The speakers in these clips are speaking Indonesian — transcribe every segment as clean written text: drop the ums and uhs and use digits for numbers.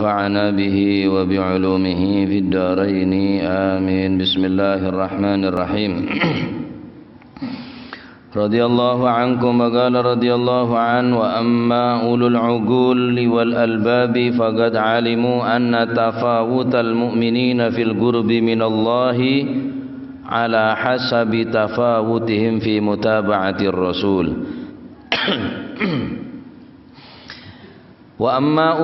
ونفعنا به وبعلومه في الدارين آمين. بسم الله الرحمن الرحيم. رضي الله عنكم وقال رضي الله عنه وأما أولو العقول والألباب فقد علموا أن تفاوت المؤمنين في القرب من الله على حسب تفاوتهم في متابعة الرسول. Wa amma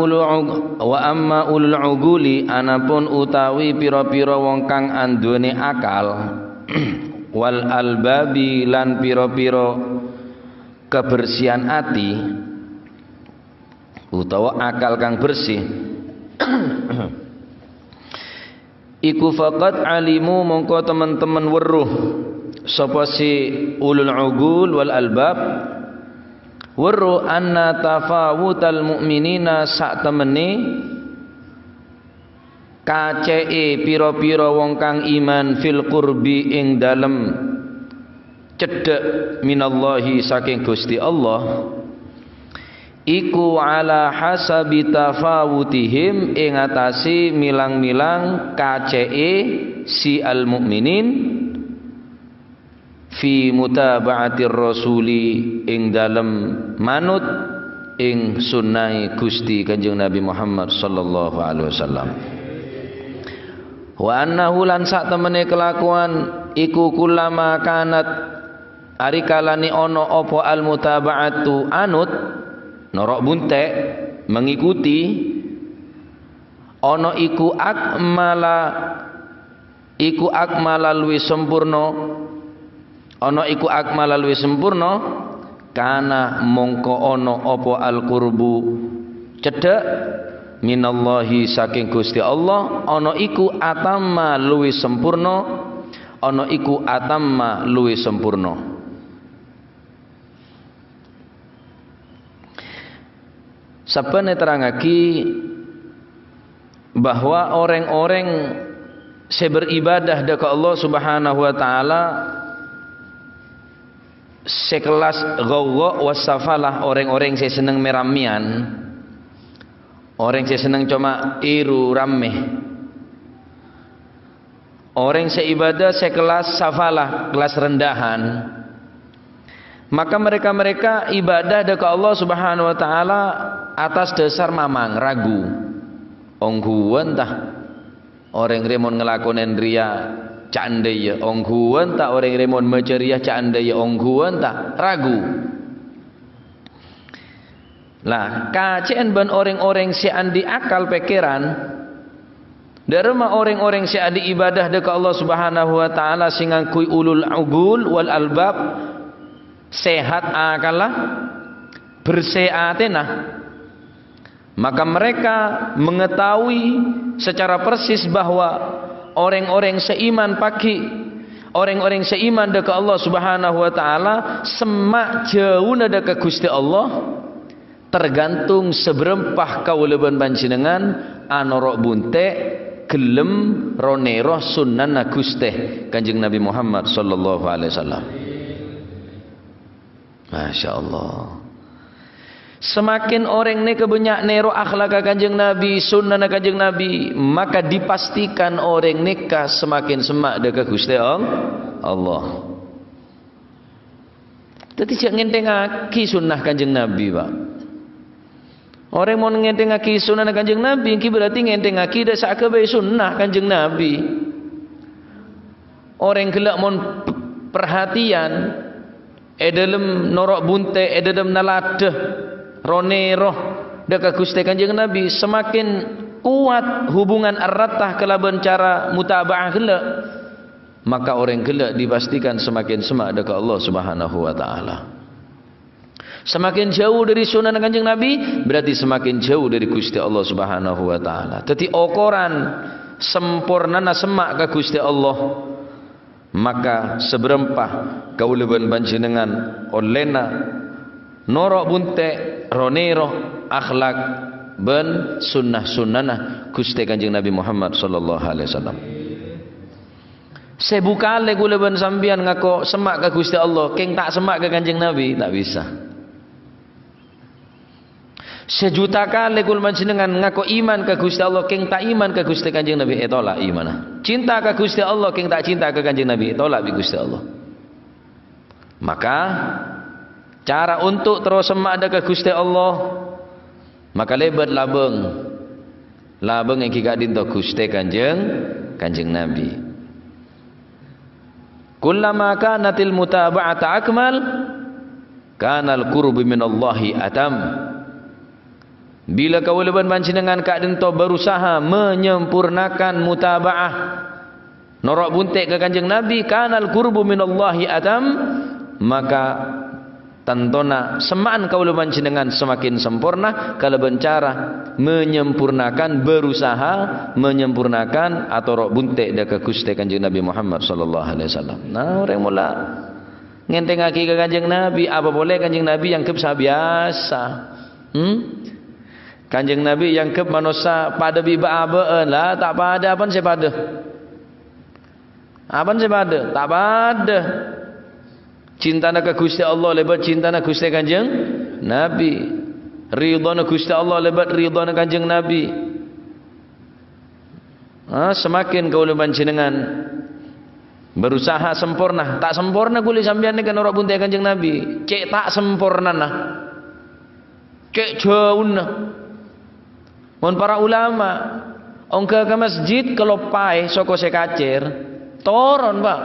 ulul uguli anapun utawi pira-pira wong kang anduweni akal wal albabi lan pira-pira kebersihan ati utawa akal kang bersih iku faqat alimu mongko teman-teman weruh sapa si ulul ugul wal albab weruh anna tafawutal mu'minina sak temene kacee pira-pira wong kang iman fil qurbi ing dalem cedhek minallahi saking Gusti Allah iku ala hasabi tafawutihim ing atase milang-milang kacee si al mukminin fi mutaba'atir rasuli ing dalem manut ing sunnah Gusti Kanjeng Nabi Muhammad sallallahu alaihi wasallam. Wa annahu lan sak temene kelakuan iku kullama kanat ari kalane ana apa al mutaba'atu anut norok buntek mengikuti ana iku akmala luwih sempurna ana iku akmala luwih sempurna kana mongko ana apa al qurbu cedhek minallahi saking Gusti Allah ana iku atamma luwih sempurna ana iku atamma luwih sempurna. Sabene terangake bahwa orang-orang seberibadah dekat Allah Subhanahu wa taala sekelas ghawa wasafalah orang-orang saya seneng meramian, orang saya seneng cuma iru rame, orang saya ibadah sekelas safalah kelas rendahan, maka mereka ibadah dekat Allah Subhanahu wa taala atas dasar mamang ragu ongguan tah orang remon ngelakonen ria candaya ongguan tak orang remon menceriah candaya ongguan tak ragu lah kacen ban orang-orang si andi akal pikiran derma orang-orang si andi ibadah dekat Allah Subhanahu wa taala sing ngakui ulul ugul wal albab sehat akalah bersih atena maka mereka mengetahui secara persis bahwa orang-orang seiman orang-orang seiman dekat Allah Subhanahu wa taala semak jauh dekat Gusti Allah tergantung seberempah kauleuban panjenengan anorok bunte gelem roneroh sunnah Gusti Kanjeng Nabi Muhammad sallallahu alaihi wasallam. Masya Allah. Semakin orang ni kebanyak nero akhlak Kanjeng Nabi, sunnah Kanjeng Nabi, maka dipastikan orang nikah semakin semak dekat Gusti Allah. Tapi jangan ngentengaki sunnah Kanjeng Nabi, Pak. Orang mau ngentengaki sunnah Kanjeng Nabi, berarti ngentengaki dak sakabeh sunnah Kanjeng Nabi. Orang gelak mon perhatian, dalam norok bunte, dalam naladah roneroh dekat Gusti Kanjeng Nabi semakin kuat hubungan eratah kelaban cara mutaba'ah gelak maka orang gelak dipastikan semakin semak dekat Allah Subhanahu wa taala. Semakin jauh dari sunnah Kanjeng Nabi berarti semakin jauh dari Gusti Allah Subhanahu wa taala. Dadi ukuran sempurnana semak ka Gusti Allah maka seberempah kauleuban panjenengan olena norok bunte ronero akhlak ben sunnah-sunnah Gusti Kanjeng Nabi Muhammad sallallahu alaihi wasallam. Sebukale kula ben sampeyan ngako semak ka Gusti Allah, keng tak semak ka Kanjeng Nabi tak bisa. Sejuta kali kul panjenengan ngaku iman ke Gusti Allah, keng tak iman ke Gusti Kanjeng Nabi, tolak iman. Cinta ke Gusti Allah, keng tak cinta ke Kanjeng Nabi, tolak bi Gusti Allah. Maka cara untuk terus semak ke Gusti Allah, maka lebat labeng yang kika dinto Gusti Kanjeng Nabi. Kullama kanatil mutaba'ata akmal, kanal qurbu minallahi atam. Bila kau leban panjenengan kak dento berusaha menyempurnakan mutaba'ah norok buntik ke Kanjeng Nabi, kanal qurbu minallahi atam, maka tantona semaan kau leban panjenengan semakin sempurna kalau bencara menyempurnakan, berusaha menyempurnakan atau rok buntik dah ke Gusti Kanjeng Nabi Muhammad sallallahu alaihi wasallam. Nah, orang mula ngenteng aki ke Kanjeng Nabi, apa boleh Kanjeng Nabi yang kebsa biasa. Kanjeng Nabi yang ke manusia pada biba abaan lah, tak pada apa saya pada. Apa saya pada? Tak pada. Cinta nak Gusti Allah lebat cinta nak Gusti Kanjeng Nabi. Ridha nak Gusti Allah lebat ridha nak Kanjeng Nabi. Semakin kau leban jenengan berusaha sempurna, tak sempurna kuli sambian ni kan orang buntai Kanjeng Nabi. Cek tak sempurna nah. Cek jauh nah. Mohon para ulama, ongka ke masjid kalau pai soko sekacir, toron pak.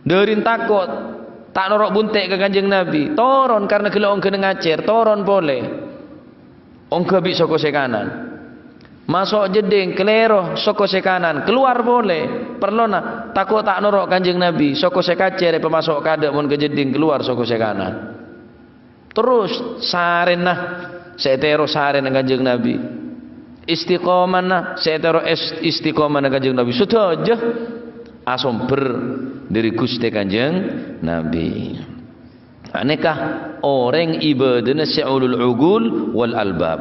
Derin takut, tak norok buntek ke Kanjeng Nabi, toron karena kalau ongka ngacir, toron boleh. Ongka bi soko sekanan, masuk jeding kelero soko sekanan, keluar boleh. Perlona takut tak norok Kanjeng Nabi, soko sekacir pemasok kada mon ke jeding keluar soko sekanan. Terus saren nah. Setero sare dengan Kanjeng Nabi, istiqomah nah setero istiqomah dengan Kanjeng Nabi, sudah aja asom ber dari Gusti Kanjeng Nabi. Anekah orang ibadahnya se'ulul ugul wal albab.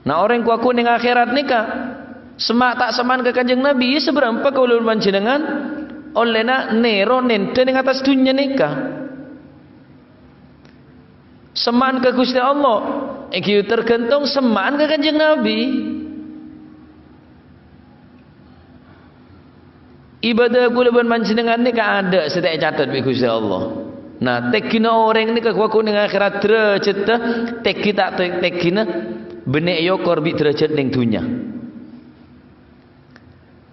Nah orang kuaku ning akhirat nikah semak tak seman ke Kanjeng Nabi, seberapa kau ulul panjenengan oleh nak nero nente ning atas dunia nikah. Semaan ke Gusti Allah, iki tergantung semaan ke Kanjeng Nabi. Ibadah kula ban panjenengan ni ka ada setek catat bi Gusti Allah. Nah, tekina orang ni ka kuaku ning akhirat derajat teh tekita tekina benek yo korbi derajat ning dunya.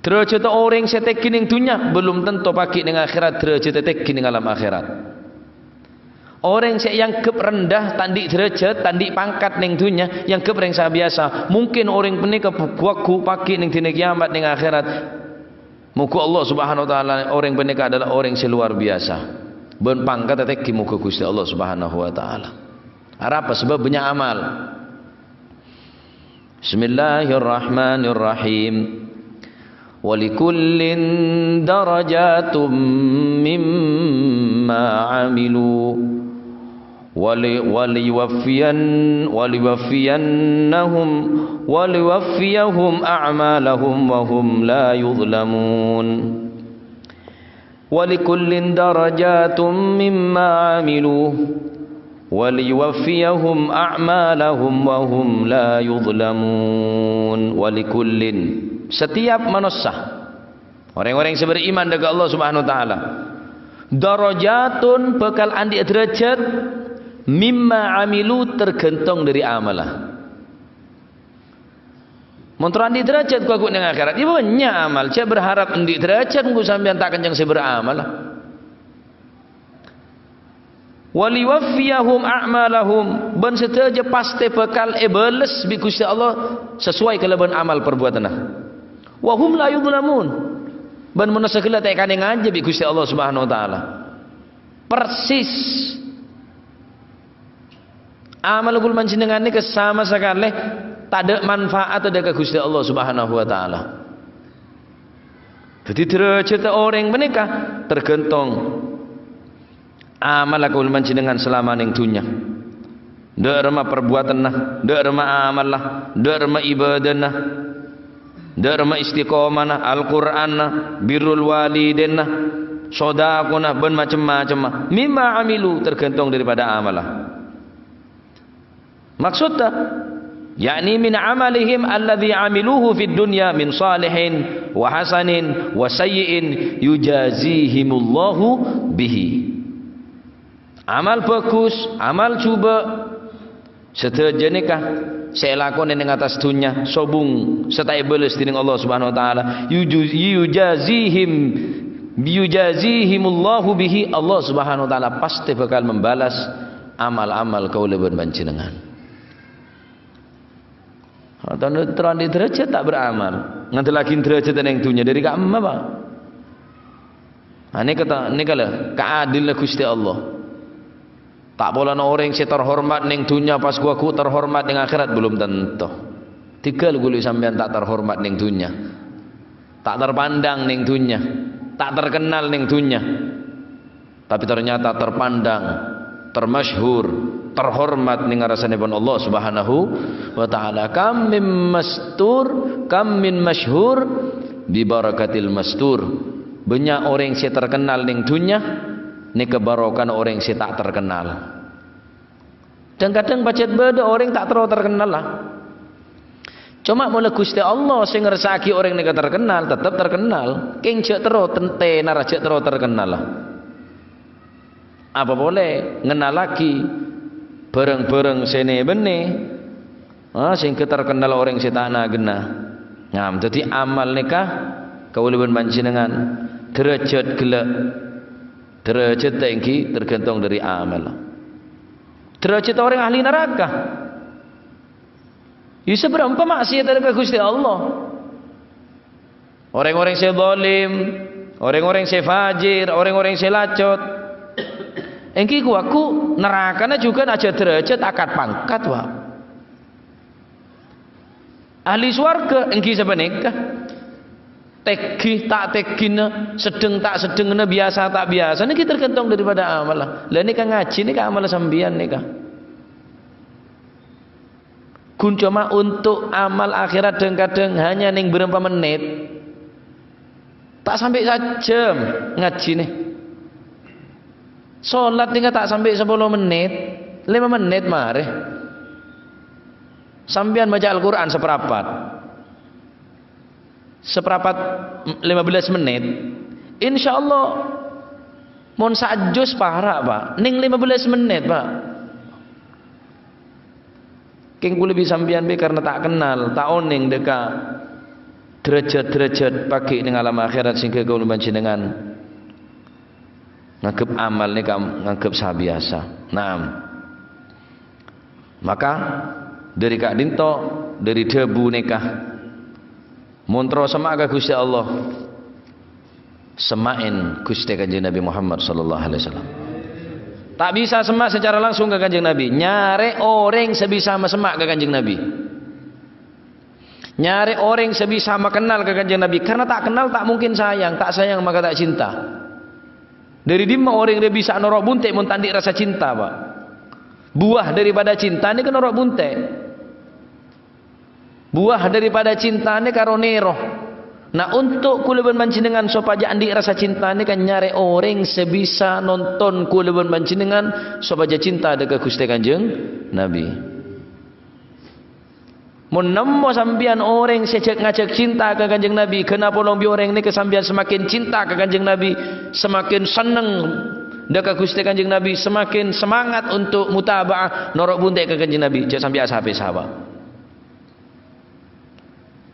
Derajat orang setek ning dunya belum tentu pagi ning akhirat derajat tekin ning alam akhirat. Orang yang kep rendah tandik derajat, tandik pangkat ning dunya, yang kep reng biasa. Mungkin orang penika buku pagi ning dina kiamat ning akhirat. Muka Allah Subhanahu wa taala orang penika adalah orang yang luar biasa. Ben pangkat teki muka Gusti Allah Subhanahu wa taala. Apa sebab banyak amal. Bismillahirrahmanirrahim. Walikullin darajatum mimma amilu. وليوفيهم أعمالهم وهم لا يظلمون ولكل درجات مما عملوا وليوفيهم أعمالهم وهم لا يظلمون ولكل setiap manusia orang-orang yang beriman dengan Allah Subhanahu wa taala darajatun bekal andi derajat mimma amilu tergantung dari amalah. Montran di derajat ku aku nang akhirat ibu banyak amal. Saya berharap di derajat ku sampean tak kencang saya beramal. Waliwaffiyahum a'malahum ban setaja pasti bekal bales bi Gusti Allah sesuai kalaban amal perbuatanna. Wa hum la yudlamun. Ban menasakila tak kane ngaje bi Gusti Allah Subhanahu wa taala. Persis amal kul panjenengan ni kesama sekali tak ada manfaat ada ke Gusti Allah Subhanahu wa taala. Jadi derajat orang menikah tergantung amal kul panjenengan selama ning dunya. Dak rema perbuatan nah, dak rema amal lah, dak rema ibadah nah, dak rema istiqomah nah, Al-Qur'an nah, birrul walidain nah, sedekah nah, ben macam-macam. Mimma amilu tergantung daripada amalah. Maksudnya yakni min amalihim alladhi amiluhu fid dunya min salihin wa hasanin wa sayyi'in yujazihimullahu bihi. Amal bagus, amal cuba setelah nikah saya lakukan ning atas dunia sobung serta iblis dening Allah Subhanahu wa taala yujazihimullahu bihi. Allah Subhanahu wa taala pasti bakal membalas amal-amal kauleubeun panjenengan. Atau terang di derajat tak beramal nganti lagi derajat ning dunia dari ka amma Pak. Ini kata nikala keadil Gusti Allah. Tak boleh orang yang terhormat ning dunia pas gua ku terhormat ning akhirat belum tentu. Tiga gulu sampean tak terhormat ning dunia, tak terpandang ning dunia, tak terkenal ning dunia, tapi ternyata terpandang, termasyhur, terhormat ning ngarasanipun Allah Subhanahu wa taala. Kam min masyhur bi barakatil mastur. Banyak orang yang terkenal ning dunia ini kebarokan orang yang tak terkenal. Dan kadang bacet beda orang tak terlalu terkenal lah. Cuma mula Gusti Allah sing ngersaki orang yang terkenal tetap terkenal. King cek terus tenar cek terus terkenal lah. Apa boleh ngenal lagi bareng-bareng sene bene. Sing terkenal orang sing tak gena. Ngam dadi amal nikah kaulipun panjenengan derajat gelek. Derajat tinggi tergantung dari amal. Derajat orang ahli neraka. Ya seberapa maksiat dari Gusti Allah. Orang-orang yang zalim, orang-orang yang fajir, orang-orang yang lacot. Engki aku nerakana juga aja derajat akad pangkat Pak. Ahli swarga engki sampe nikah. Tegih tak tegina, sedeng tak sedengna, biasa tak biasa. Ini kita tergantung daripada amal lah. Lah ini kan ngaji, ini kan amal sambian nih kan. Kun cuma untuk amal akhirat kadang hanya ning berapa menit. Tak sampai sejam ngaji nih. Salat nih tak sampai 10 menit, 5 menit mare. Sambian baca Al-Qur'an seperempat 15 menit insyaallah mon sajus parah Pak ning 15 menit Pak king kula bisa sampean be karena tak kenal tak oning deka derajat-derajat pagi ning alam akhirat sing kula panjenengan nganggep amal nih nganggep sabiasa. Naam. Maka dari Kak Dinto dari debu nikah Montro sama aga Gusti Allah semain Gusti Kanjeng Nabi Muhammad sallallahu alaihi wasallam. Tak bisa semak secara langsung ke Kanjeng Nabi. Nyare orang sebisa semak ke Kanjeng Nabi. Nyare orang sebisa kenal ke Kanjeng Nabi. Karena tak kenal tak mungkin sayang, tak sayang maka tak cinta. Dari dimana orang dia bisa norok bunte mentandik rasa cinta Pak. Buah daripada cinta ini kan norok bunte. Buah daripada cinta ini karonero. Nah untuk kuleban panjenengan supaya andi rasa cinta ini kan nyari orang sebisa nonton kuleban panjenengan supaya cinta dekat Gusti Kanjeng Nabi. Mun nemu sambian orang sejak ngajak cinta ke Kanjeng Nabi, kenapa lombi orang ini kesambian semakin cinta ke Kanjeng Nabi, semakin seneng dekat Gusti Kanjeng Nabi, semakin semangat untuk mutabaah norok bunte ke Kanjeng Nabi, cek sambil sahabat-sahabat.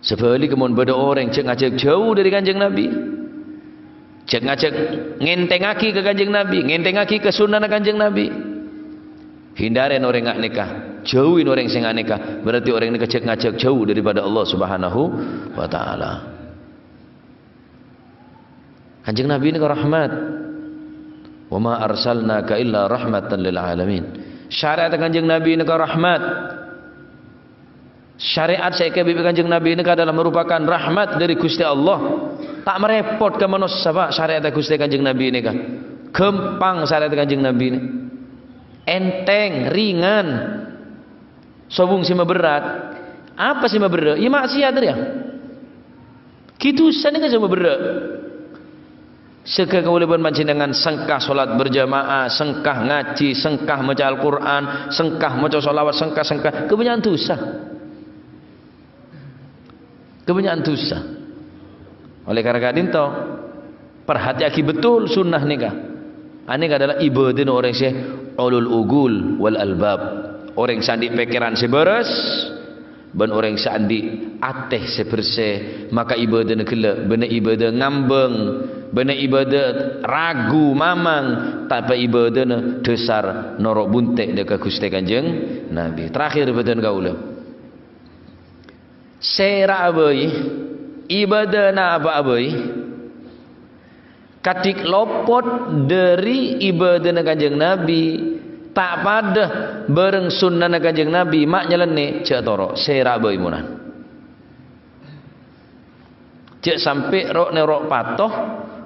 Sebalik kemun beda orang cek ngajak jauh dari Kanjeng Nabi, cek ngajak ngentengaki ke Kanjeng Nabi, ngentengaki ke sunnah Kanjeng Nabi. Hindarin orang ngak nikah, jauhin orang sing ngak nikah. Berarti orang ini cek ngajak jauh daripada Allah Subhanahu wa taala. Kanjeng Nabi ini rahmat. Wa ma arsalnaka illa rahmatan lil alamin. Syariat Kanjeng Nabi ini rahmat. Syariat saya ke bibi Kanjeng Nabi ini adalah merupakan rahmat dari Gusti Allah. Tak merepot ke manusia Pak syariat Gusti Kanjeng Nabi ini kan. Gampang syariat Kanjeng Nabi ini. Enteng, ringan. Sobung sih berat. Apa sih berat? Ya maksiat ya. Kitu sana kan sama berat. Seka kewajiban panjenengan sengkah solat berjamaah, sengkah ngaji, sengkah maca Al-Quran, sengkah maca solawat, sengkah kebanyakan dosa. Kebanyakan dosa. Oleh karena itu perhatikan betul sunnah nikah. Ini adalah ibadah orang sih ulul ugul wal albab. Orang sandi pikiran seberes, ben orang sandi ateh sebersih. Maka ibadah negela, benar ibadah ngambeng, benar ibadah ragu mamang, tapi ibadah dasar norok buntek dekat Gusti Kanjeng Nabi. Terakhir betul kaula. Sera abai ibadah na apa abai katik lopot dari ibadah na Kanjeng Nabi tak pada bareng sunnah na Kanjeng Nabi mak nyelene cek toro sera abai munan cek sampai rok nerok patoh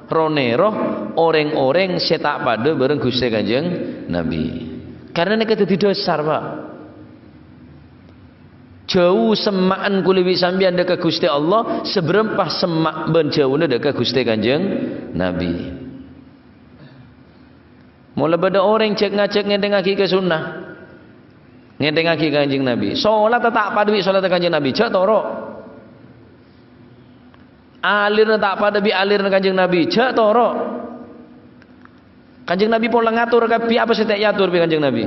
ronero orang-orang setak pada bareng Gusti Kanjeng Nabi karena ini kata dasar pak. Jauh semaan kuliwi sambian dekat Gusti Allah seberempah semak ben jauhna dekat Gusti Kanjeng Nabi. Mula pada orang cek ngacek ngedengaki ke sunnah, ngedengaki Kanjeng Nabi. Solat tak padwi solat Kanjeng Nabi, cek toro. Alirna tak pada bi alirna Kanjeng Nabi, cek toro. Kanjeng Nabi pun ngatur kapi apa sih tak yatur bi Kanjeng Nabi.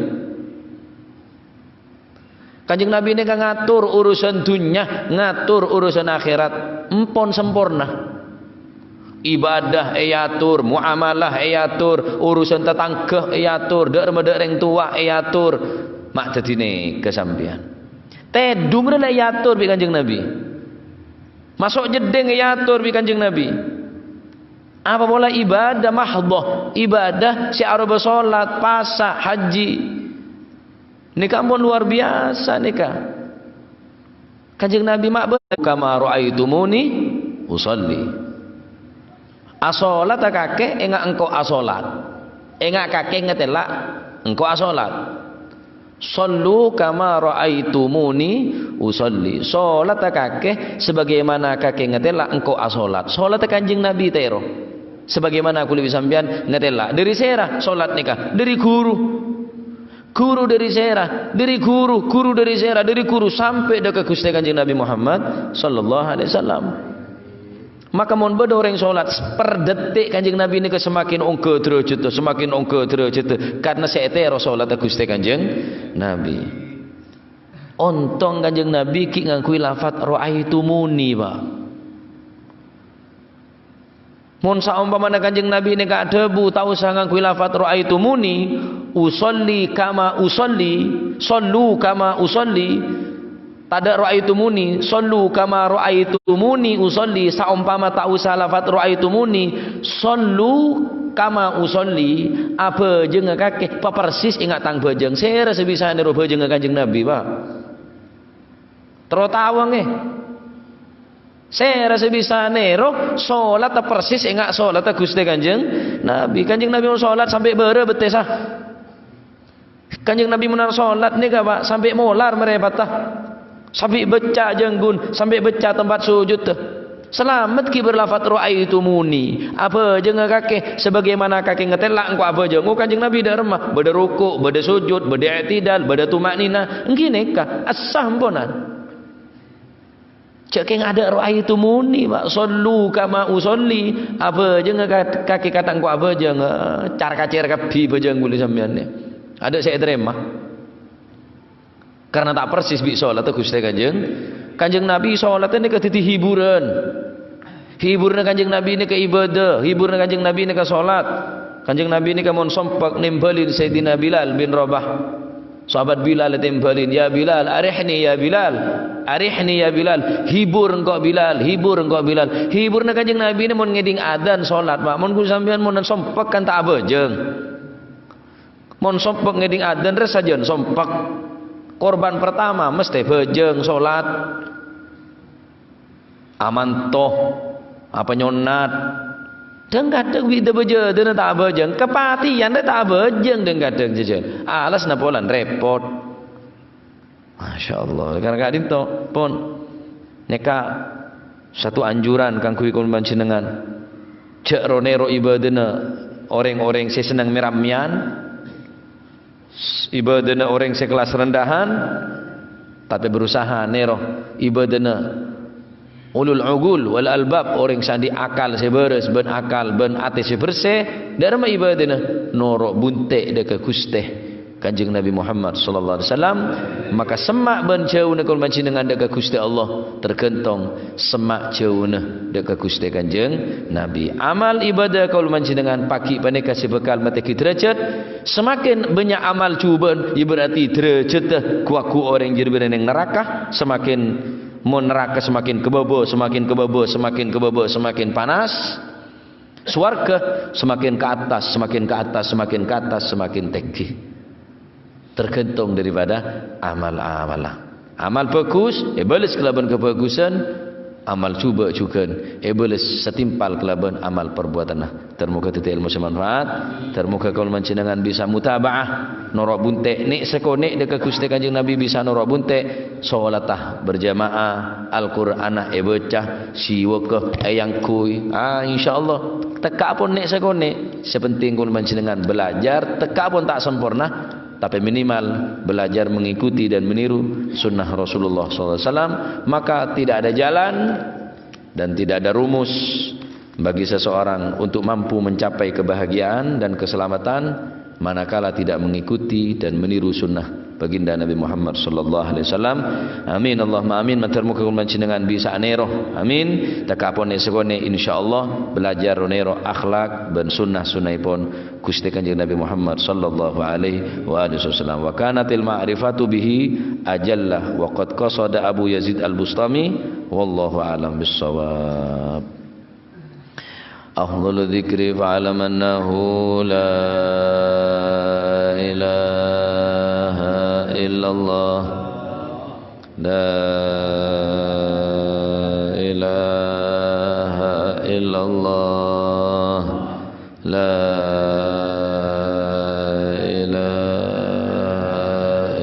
Kanjeng Nabi ini kan ngatur urusan dunia, ngatur urusan akhirat, empon sempurna. Ibadah ayatur, muamalah ayatur, urusan tetangga ayatur, dereng tua ayatur. Mak dadine kesampian. Tedung rene ayatur bi Kanjeng Nabi. Masuk jedeng ayatur bi Kanjeng Nabi. Apa bola ibadah mahdhah, ibadah si araba salat, puasa, haji. Nikah pun luar biasa nikah. Kanjeng Nabi mak kama raaitumuni usolli. Asolat kakek engak engkau asolat. Engak kakek ngetelak engkau asolat. Sallu kama raaitumuni usolli. Salat kakek sebagaimana kakek ngetelak engkau asolat. Salat Kanjeng Nabi tero. Sebagaimana aku lebih sampean ngetelak. Dari serah salat nikah, dari guru dari serah, dari guru dari serah, dari guru sampai dekat Gusti Kanjeng Nabi Muhammad sallallahu alaihi wasallam. Maka mun beda orang salat per detik Kanjeng Nabi ini semakin ongko derajat, semakin ongko derajat karena seetero salat Gusti Kanjeng Nabi. Ontong Kanjeng Nabi ki ngangkui lafaz raaitumuni, Pak. Mun saumpamana Kanjeng Nabi ini gak debu tahu usah ngangkui lafaz raaitumuni usolli kama usolli, sallu kama usolli. Tada raaitumuni, sallu kama raaitumuni usolli. Saumpama tak usah lafaz raaitumuni, sallu kama usolli. Apa jeung kakek papersis ingat tang bajeng. Sera sebisane ro bajeng Kanjeng Nabi, Pak. Terotawang Saya rasa bisa nero solat persis ingat solat Gusti Kanjeng Nabi. Kanjeng Nabi mau solat sampai bere betesah. Kanjeng Nabi menar solat nih Pak sampai molar merepatah. Sampai becak jenggun, sampai becak tempat sujud tuh. Selamat ki berlafaz raaitumuni. Apa jeung kakek sebagaimana kakek ngetelak engko apa jeung Kanjeng Nabi da remah, beda rukuk, beda sujud, beda i'tidal, beda tumaknina. Engkine ka as-samponan. Cek yang ada raaitumuni Pak sallu kama usolli. Apa jeung kaki kata engko apa jeung car kacer kabi bajang boleh sampean ne. Ada saya terima. Karena tak persis bi salat Gusti Kanjeng Nabi salat ini ke titik hiburan. Hiburan Kanjeng Nabi ini ke ibadah, hiburan Kanjeng Nabi ini ke salat. Kanjeng Nabi ini ke mon sompak nimbalin Sayyidina Bilal bin Rabah. Sahabat Bilal timbalin, ya Bilal, arihni ya Bilal, arihni ya Bilal, hibur engkau Bilal, hibur engkau Bilal. Hiburna Kanjeng Nabi ini mun ngeding adzan salat, Pak. Mun ku sampean mun sompak kan tak abejeng. Mun sompak ngeding adzan res sajen sompak. Korban pertama mesti bejeng salat. Aman toh apa nyonat. Dan kadang kita beja dan tak bejeng kepatian dan tak bejeng dan kadang jajan alas napolan repot. Masya Allah. Karena kadang to pun neka satu anjuran kang kui kun panjenengan cek ronero ibadana orang-orang saya senang meramian, ibadana orang saya kelas rendahan, tapi berusaha nero ibadana ulul ugul wal albab, orang sandi akal saya beres, ben akal ben ati saya bersih, dari mana ibadana norok buntek dekat kusteh Kanjeng Nabi Muhammad sallallahu alaihi wasallam. Maka semak ben jauh nak manci dengan dekat Gusti Allah, tergentong semak jauh dekat Gusti Kanjeng Nabi. Amal ibadah kalau manci dengan pagi pandai kasih bekal mata kita derajat, semakin banyak amal cuban berarti derajat kuaku orang jadi yang neraka, semakin mau neraka semakin kebabo, semakin kebabo, semakin kebabo, semakin panas. Swarga semakin ke atas, semakin ke atas, semakin ke atas, semakin tinggi. Tergantung daripada amal-amalah. Amal bagus, balas kelaban kebagusan. Amal cuba juga, balas setimpal kelaban amal perbuatan. Termuka titik ilmu semanfaat. Termuka kalau mencenangan bisa mutabaah. Norok buntek, nek sekonek dekat Gusti Kanjeng Nabi bisa norok buntek. Solatah berjamaah, Al-Quran bacah, siwakah yang kui. InsyaAllah. Teka pun nek sekonek. Sepenting kalau mencenangan belajar, teka pun tak sempurna. Tapi minimal belajar mengikuti dan meniru sunnah Rasulullah SAW. Maka tidak ada jalan dan tidak ada rumus bagi seseorang untuk mampu mencapai kebahagiaan dan keselamatan manakala tidak mengikuti dan meniru sunnah baginda Nabi Muhammad sallallahu alaihi wasallam. Amin Allahumma amin. Matermuka kul dengan bisa nero. Amin. Takapon sekone insyaallah belajar nero akhlak dan sunnah-sunnahipun Gusti Kanjeng Nabi Muhammad sallallahu alaihi wasallam. Wa kanatil ma'rifatu bihi ajalla wa qad qasada Abu Yazid Al-Bustami wallahu a'lam bis-shawab. Afdhalu dzikri fa'alam annahu la ilaha illallah la ilaha illallah la ilaha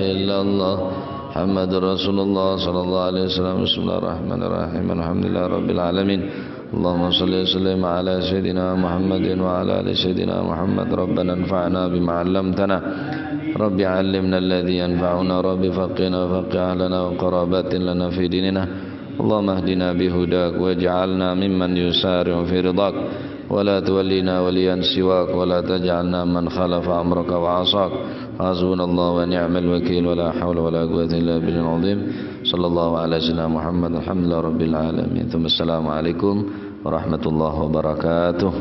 illallah Muhammadur Rasulullah sallallahu alaihi wasallam. Bismillahirrahmanirrahim. Alhamdulillah rabbil alamin. Allahumma salli wa sallim ala sayyidina Muhammadin wa ala ali sayyidina Muhammad. Rabbana anfa'na bima 'allamtana. Rabbi 'allimna alladhi yanfa'una. Rabbi faqina faqih lana wa qarabatin lana fi dinina. Allahumma hdina bihudak waj'alna mimman yusari'u fi ridak wa la tuwallina waliyan siwak wa la taj'alna man khalafa amraka wa 'asak. Hasbunallahu wa ni'mal wakeel wa la hawla wa la quwwata illa billahil 'azim. Sallallahu ala sayyidina Muhammad. Alhamdulillah rabbil alamin. Assalamualaikum warahmatullahi wabarakatuh.